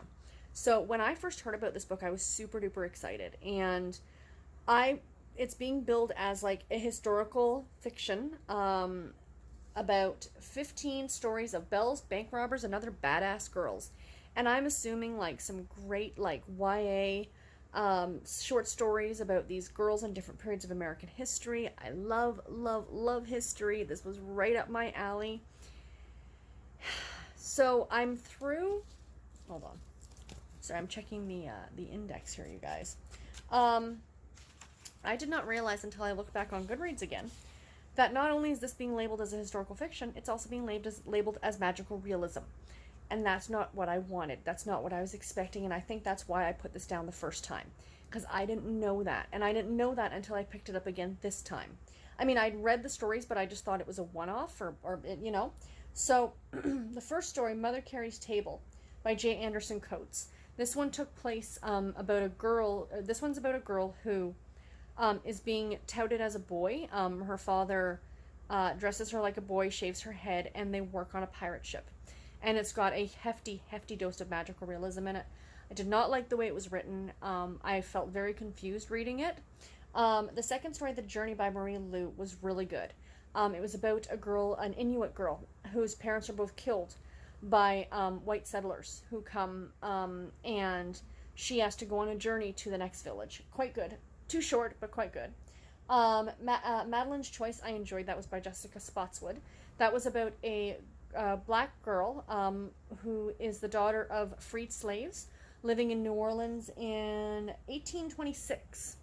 So when I first heard about this book, I was super duper excited. And it's being billed as like a historical fiction, about 15 stories of belles, bank robbers, and other badass girls. And I'm assuming like some great like YA short stories about these girls in different periods of American history. I love, love, love history. This was right up my alley. So I'm through. Hold on. Sorry, I'm checking the index here, you guys. I did not realize until I looked back on Goodreads again that not only is this being labeled as a historical fiction, it's also being labeled as magical realism. And that's not what I wanted. That's not what I was expecting, and I think that's why I put this down the first time. Because I didn't know that, and I didn't know that until I picked it up again this time. I mean, I'd read the stories, but I just thought it was a one-off, or you know. So, the first story, Mother Carey's Table, by J. Anderson Coates. This one took place about a girl. This one's about a girl who is being touted as a boy. Her father dresses her like a boy, shaves her head, and they work on a pirate ship. And it's got a hefty, hefty dose of magical realism in it. I did not like the way it was written. I felt very confused reading it. The second story, The Journey by Marie Lu, was really good. It was about a girl, an Inuit girl, whose parents are both killed by white settlers who come, and she has to go on a journey to the next village. Quite good. Too short, but quite good. Madeline's Choice, I enjoyed. That was by Jessica Spotswood. That was about a black girl who is the daughter of freed slaves living in New Orleans in 1826,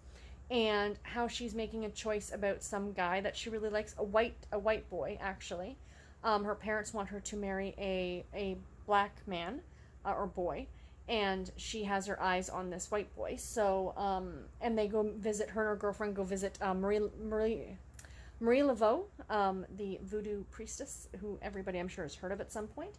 and how she's making a choice about some guy that she really likes, a white boy actually. Her parents want her to marry a black man or boy, and she has her eyes on this white boy. So and they go visit, her and her girlfriend go visit Marie Laveau, the voodoo priestess, who everybody I'm sure has heard of at some point.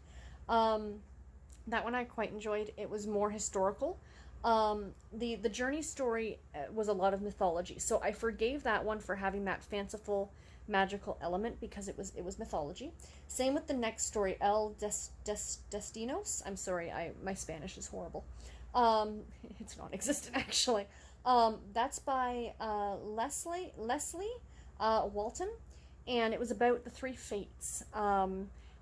That one I quite enjoyed. It was more historical. The journey story was a lot of mythology, so I forgave that one for having that fanciful, magical element because it was mythology. Same with the next story, El Destinos. I'm sorry, my Spanish is horrible. It's non-existent actually. That's by Leslie Walton, and it was about the three fates,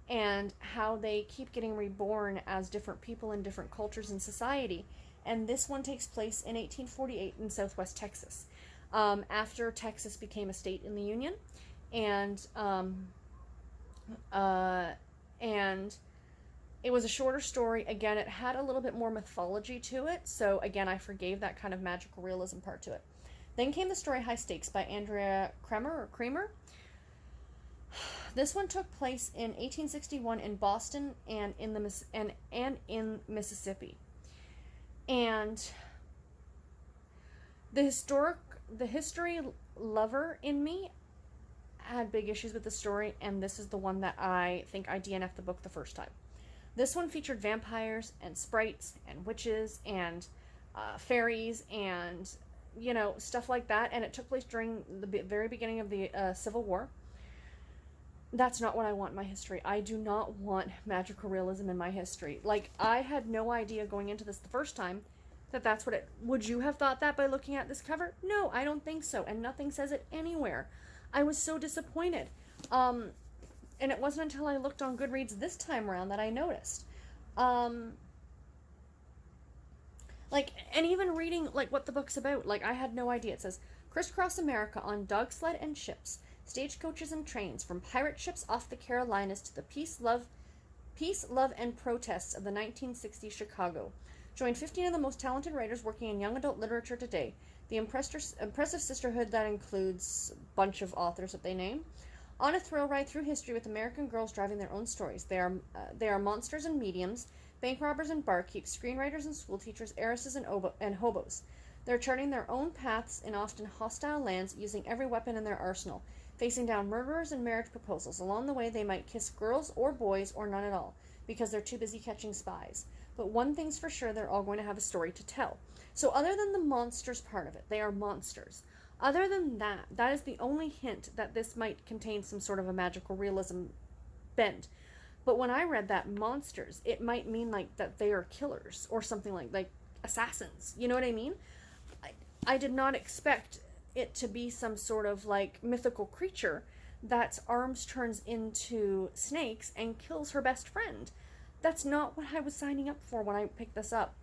and how they keep getting reborn as different people in different cultures and society. And this one takes place in 1848 in Southwest Texas, after Texas became a state in the Union, and it was a shorter story. Again, it had a little bit more mythology to it, so again, I forgave that kind of magical realism part to it. Then came the story High Stakes by Andrea Cremer. This one took place in 1861 in Boston and in Mississippi. And the history lover in me had big issues with the story, and this is the one that I think I DNF'd the book the first time. This one featured vampires and sprites and witches and fairies and you know, stuff like that, and it took place during the very beginning of the Civil War. That's not what I want in my history. I do not want magical realism in my history. Like, I had no idea going into this the first time that that's what it... Would you have thought that by looking at this cover? No, I don't think so, and nothing says it anywhere. I was so disappointed. And it wasn't until I looked on Goodreads this time around that I noticed. Like, and even reading, like, what the book's about, like, I had no idea. It says, crisscross America on dog sled and ships, stagecoaches and trains, from pirate ships off the Carolinas to the peace, love, and protests of the 1960s Chicago. Join 15 of the most talented writers working in young adult literature today. The impressive sisterhood that includes a bunch of authors that they name. On a thrill ride through history with American girls driving their own stories. They are monsters and mediums, bank robbers and barkeeps, screenwriters and schoolteachers, heiresses and hobos. They're charting their own paths in often hostile lands, using every weapon in their arsenal, facing down murderers and marriage proposals. Along the way, they might kiss girls or boys or none at all, because they're too busy catching spies. But one thing's for sure, they're all going to have a story to tell. So other than the monsters part of it, they are monsters. Other than that, that is the only hint that this might contain some sort of a magical realism bent. But when I read that monsters, it might mean like that they are killers or something like assassins. You know what I mean? I did not expect it to be some sort of like mythical creature that's arms turns into snakes and kills her best friend. That's not what I was signing up for when I picked this up.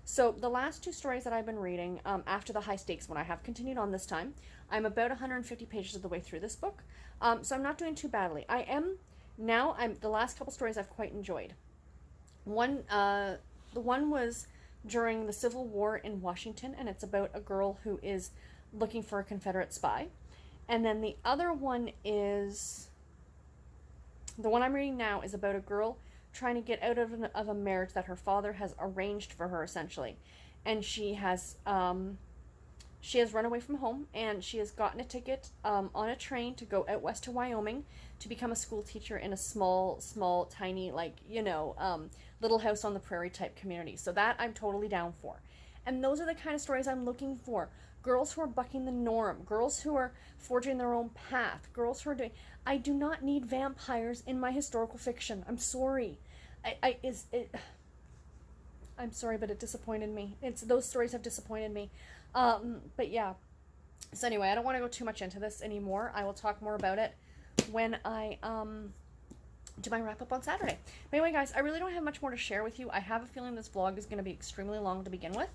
So the last two stories that I've been reading, after the high stakes one, I have continued on this time. I'm about 150 pages of the way through this book, so I'm not doing too badly. The last couple stories I've quite enjoyed. The one was during the Civil War in Washington, and it's about a girl who is looking for a Confederate spy. And then the other one is, the one I'm reading now is about a girl trying to get out of a marriage that her father has arranged for her, essentially. And she has run away from home, and she has gotten a ticket on a train to go out west to Wyoming to become a school teacher in a small, tiny, like, little house on the prairie type community. So that I'm totally down for. And those are the kind of stories I'm looking for. Girls who are bucking the norm. Girls who are forging their own path. Girls who are doing... I do not need vampires in my historical fiction. I'm sorry. I'm sorry, but it disappointed me. Those stories have disappointed me. But yeah. So anyway, I don't want to go too much into this anymore. I will talk more about it when I do my wrap up on Saturday. But anyway, guys, I really don't have much more to share with you. I have a feeling this vlog is going to be extremely long to begin with.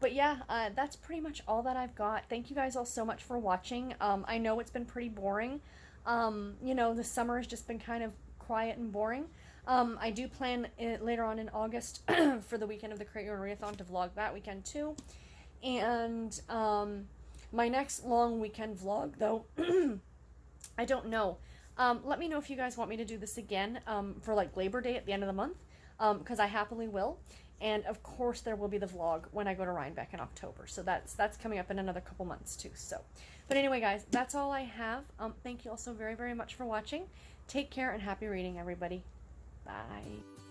But yeah, that's pretty much all that I've got. Thank you guys all so much for watching. I know it's been pretty boring. The summer has just been kind of quiet and boring. I do plan later on in August for the weekend of the Create Your Own Readathon to vlog that weekend too. And my next long weekend vlog, though, I don't know. Let me know if you guys want me to do this again for like Labor Day at the end of the month, because I happily will. And of course there will be the vlog when I go to Rhinebeck in October. So that's coming up in another couple months too. So, but anyway, guys, that's all I have. Thank you all so very, very much for watching. Take care and happy reading, everybody. Bye.